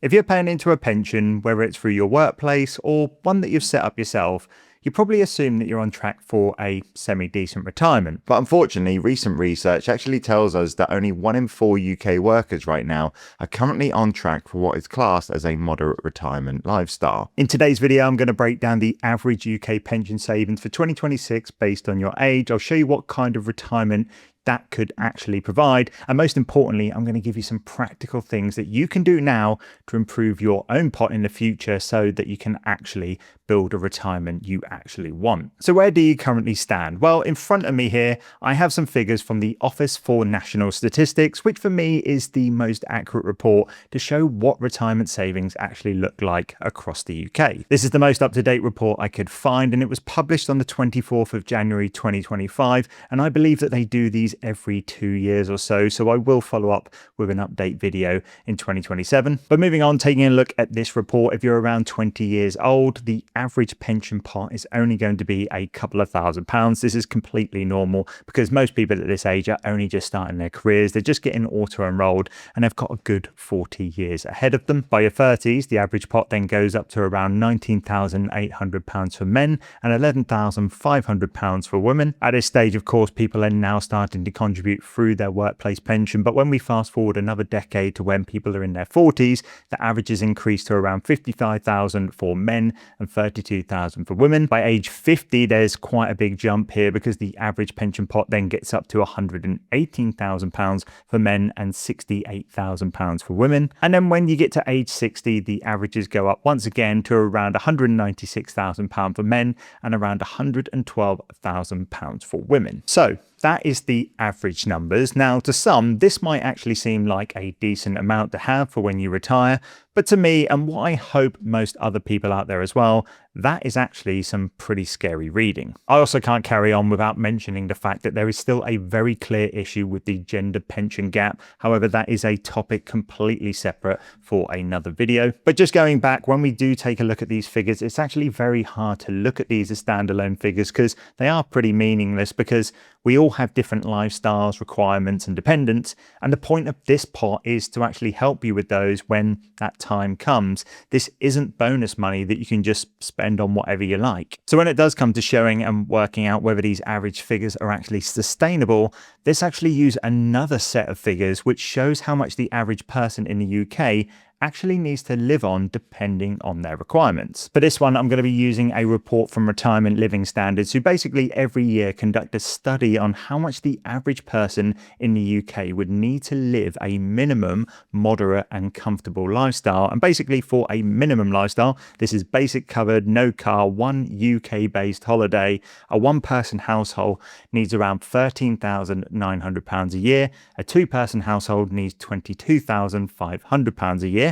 If you're paying into a pension, whether it's through your workplace or one that you've set up yourself, you probably assume that you're on track for a semi-decent retirement. But unfortunately, recent research actually tells us that only 1 in 4 UK workers right now are currently on track for what is classed as a moderate retirement lifestyle. In today's video, I'm going to break down the average UK pension savings for 2026 based on your age. I'll show you what kind of retirement that could actually provide. And most importantly, I'm going to give you some practical things that you can do now to improve your own pot in the future so that you can actually build a retirement you actually want. So where do you currently stand? Well, in front of me here, I have some figures from the Office for National Statistics, which for me is the most accurate report to show what retirement savings actually look like across the UK. This is the most up-to-date report I could find, and it was published on the 24th of January 2025, and I believe that they do these every 2 years or so, so I will follow up with an update video in 2027. But moving on, taking a look at this report, if you're around 20 years old, the average pension pot is only going to be a couple of £1,000s. This is completely normal because most people at this age are only just starting their careers. They're just getting auto-enrolled and they've got a good 40 years ahead of them. By your 30s, the average pot then goes up to around £19,800 for men and £11,500 for women. At this stage, of course, people are now starting to contribute through their workplace pension. But when we fast forward another decade to when people are in their 40s, the averages increase to around £55,000 for men and £32,000 for women. By age 50, there's quite a big jump here because the average pension pot then gets up to £118,000 for men and £68,000 for women. And then when you get to age 60, the averages go up once again to around £196,000 for men and around £112,000 for women. So that is the average numbers. Now, to some, this might actually seem like a decent amount to have for when you retire, but to me, and what I hope most other people out there as well, that is actually some pretty scary reading. I also can't carry on without mentioning the fact that there is still a very clear issue with the gender pension gap. However, that is a topic completely separate for another video. But just going back, when we do take a look at these figures, it's actually very hard to look at these as standalone figures because they are pretty meaningless because we all have different lifestyles, requirements, and dependents. And the point of this pot is to actually help you with those when that time comes. This isn't bonus money that you can just spend on whatever you like. So when it does come to showing and working out whether these average figures are actually sustainable, let's actually use another set of figures which shows how much the average person in the UK actually needs to live on depending on their requirements. For this one, I'm going to be using a report from Retirement Living Standards, who basically every year conduct a study on how much the average person in the UK would need to live a minimum, moderate and comfortable lifestyle. And basically for a minimum lifestyle, this is basic covered, no car, one UK-based holiday. A one-person household needs around £13,900 a year. A two-person household needs £22,500 a year.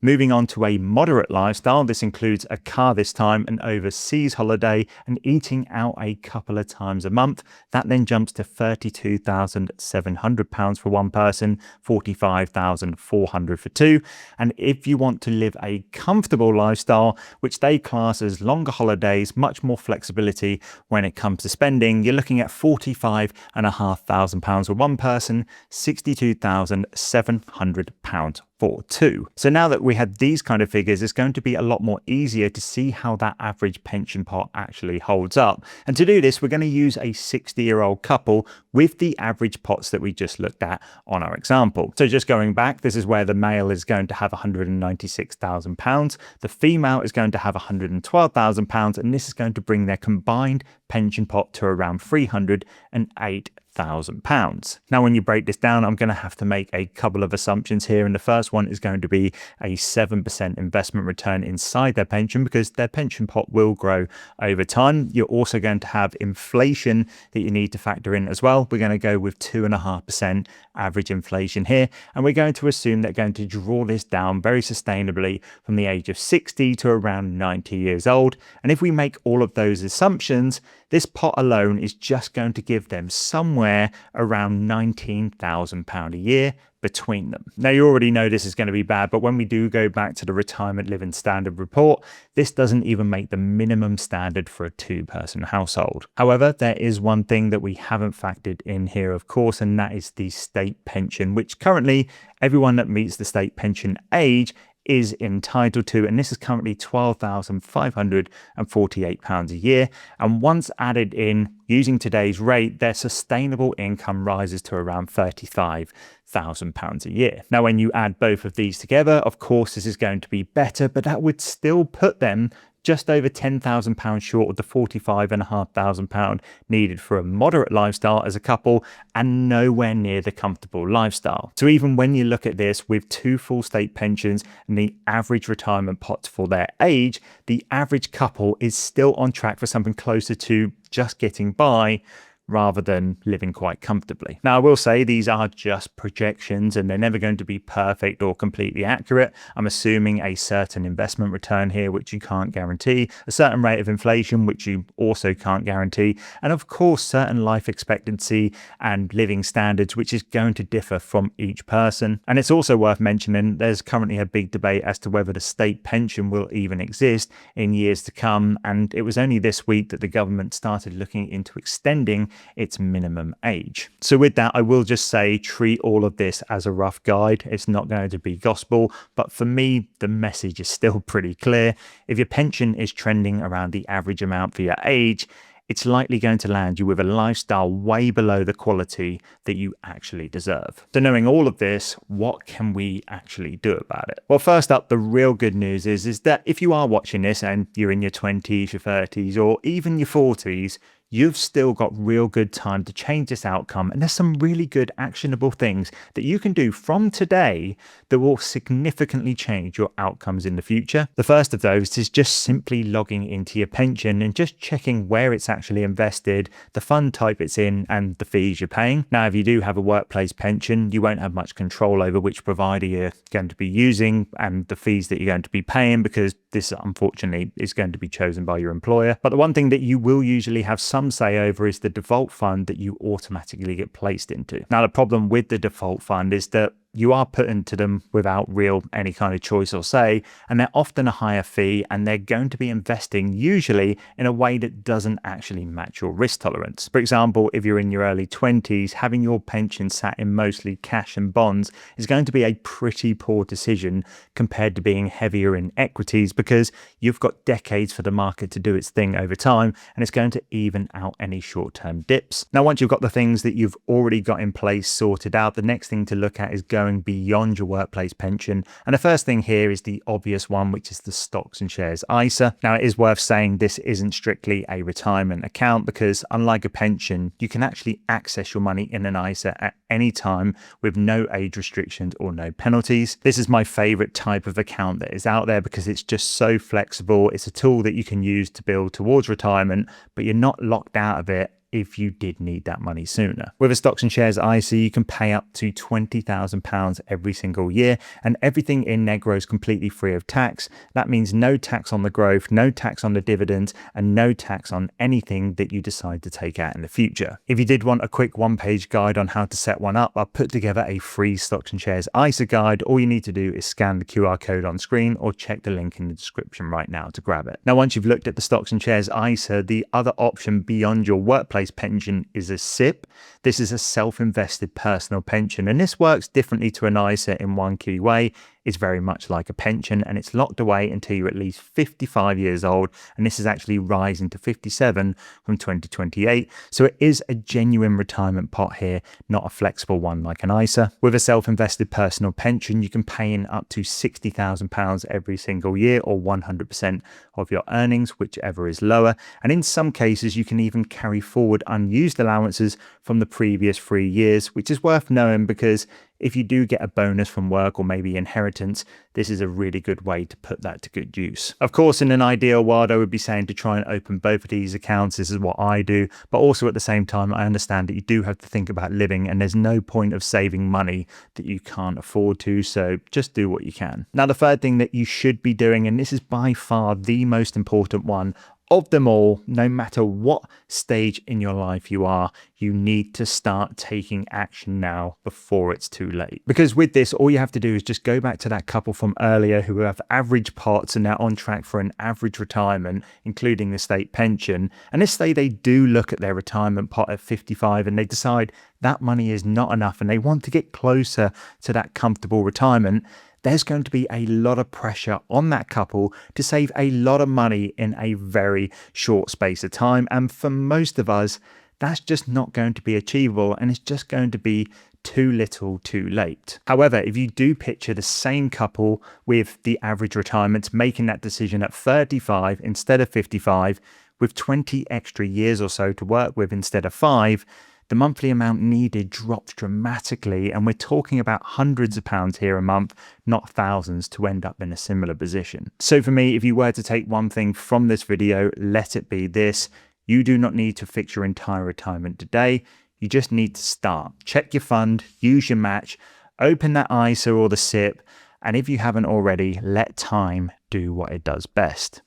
Moving on to a moderate lifestyle, this includes a car this time, an overseas holiday, and eating out a couple of times a month. That then jumps to £32,700 for one person, £45,400 for two. And if you want to live a comfortable lifestyle, which they class as longer holidays, much more flexibility when it comes to spending, you're looking at £45,500 for one person, £62,700 for two. So now that we had these kind of figures, it's going to be a lot more easier to see how that average pension pot actually holds up. And to do this, we're going to use a 60-year-old couple with the average pots that we just looked at on our example. So just going back, this is where the male is going to have £196,000, the female is going to have £112,000, and this is going to bring their combined pension pot to around £308,000. Now, when you break this down, I'm going to have to make a couple of assumptions here. And the first one is going to be a 7% investment return inside their pension because their pension pot will grow over time. You're also going to have inflation that you need to factor in as well. We're going to go with 2.5% average inflation here. And we're going to assume they're going to draw this down very sustainably from the age of 60 to around 90 years old. And if we make all of those assumptions, this pot alone is just going to give them somewhere around £19,000 a year between them. Now, you already know this is going to be bad, but when we do go back to the Retirement Living Standard report, this doesn't even make the minimum standard for a two-person household. However, there is one thing that we haven't factored in here, of course, and that is the state pension, which currently everyone that meets the state pension age is entitled to, and this is currently £12,548 a year. And once added in using today's rate, their sustainable income rises to around £35,000 a year. Now, when you add both of these together, of course, this is going to be better, but that would still put them just over £10,000 short of the £45,500 needed for a moderate lifestyle as a couple, and nowhere near the comfortable lifestyle. So even when you look at this with 2 full state pensions and the average retirement pots for their age, the average couple is still on track for something closer to just getting by, rather than living quite comfortably. Now, I will say these are just projections and they're never going to be perfect or completely accurate. I'm assuming a certain investment return here, which you can't guarantee, a certain rate of inflation, which you also can't guarantee, and of course, certain life expectancy and living standards, which is going to differ from each person. And it's also worth mentioning there's currently a big debate as to whether the state pension will even exist in years to come. And it was only this week that the government started looking into extending its minimum age. So with that, I will just say treat all of this as a rough guide. It's not going to be gospel, but for me, the message is still pretty clear. If your pension is trending around the average amount for your age, it's likely going to land you with a lifestyle way below the quality that you actually deserve. So knowing all of this, what can we actually do about it? Well, first up, the real good news is that if you are watching this and you're in your 20s, your 30s, or even your 40s, you've still got real good time to change this outcome. And there's some really good actionable things that you can do from today that will significantly change your outcomes in the future. The first of those is just simply logging into your pension and just checking where it's actually invested, the fund type it's in, and the fees you're paying. Now, if you do have a workplace pension, you won't have much control over which provider you're going to be using and the fees that you're going to be paying, because this unfortunately is going to be chosen by your employer. But the one thing that you will usually have some say over is the default fund that you automatically get placed into. Now, the problem with the default fund is that you are put into them without any kind of choice or say, and they're often a higher fee, and they're going to be investing usually in a way that doesn't actually match your risk tolerance. For example, if you're in your early 20s, having your pension sat in mostly cash and bonds is going to be a pretty poor decision compared to being heavier in equities, because you've got decades for the market to do its thing over time, and it's going to even out any short-term dips. Now, once you've got the things that you've already got in place sorted out, the next thing to look at is going beyond your workplace pension. And the first thing here is the obvious one, which is the stocks and shares ISA. Now, it is worth saying this isn't strictly a retirement account, because unlike a pension, you can actually access your money in an ISA at any time with no age restrictions or no penalties. This is my favorite type of account that is out there because it's just so flexible. It's a tool that you can use to build towards retirement, but you're not locked out of it if you did need that money sooner. With a stocks and shares ISA, you can pay up to £20,000 every single year, and everything in there grows completely free of tax. That means no tax on the growth, no tax on the dividends, and no tax on anything that you decide to take out in the future. If you did want a quick one-page guide on how to set one up, I've put together a free stocks and shares ISA guide. All you need to do is scan the QR code on screen or check the link in the description right now to grab it. Now, once you've looked at the stocks and shares ISA, the other option beyond your workplace pension is a SIP. This is a self-invested personal pension, and this works differently to an ISA in one key way. It's very much like a pension, and it's locked away until you're at least 55 years old, and this is actually rising to 57 from 2028. So it is a genuine retirement pot here, not a flexible one like an ISA. With a self-invested personal pension, you can pay in up to £60,000 every single year, or 100% of your earnings, whichever is lower. And in some cases, you can even carry forward unused allowances from the previous 3 years, which is worth knowing because if you do get a bonus from work or maybe inheritance, this is a really good way to put that to good use. Of course, in an ideal world, I would be saying to try and open both of these accounts. This is what I do. But also at the same time, I understand that you do have to think about living, and there's no point of saving money that you can't afford to. So just do what you can. Now, the third thing that you should be doing, and this is by far the most important one of them all, no matter what stage in your life you are, you need to start taking action now before it's too late. Because with this, all you have to do is just go back to that couple from earlier who have average pots and they're on track for an average retirement, including the state pension. And let's say they do look at their retirement pot at 55 and they decide that money is not enough and they want to get closer to that comfortable retirement. there's going to be a lot of pressure on that couple to save a lot of money in a very short space of time. And for most of us, that's just not going to be achievable, and it's just going to be too little too late. However, if you do picture the same couple with the average retirement making that decision at 35 instead of 55, with 20 extra years or so to work with instead of 5, the monthly amount needed drops dramatically, and we're talking about hundreds of pounds here a month, not thousands, to end up in a similar position. So for me, if you were to take one thing from this video, let it be this: you do not need to fix your entire retirement today. You just need to start. Check your fund, use your match, open that ISA or the SIP, and if you haven't already, let time do what it does best.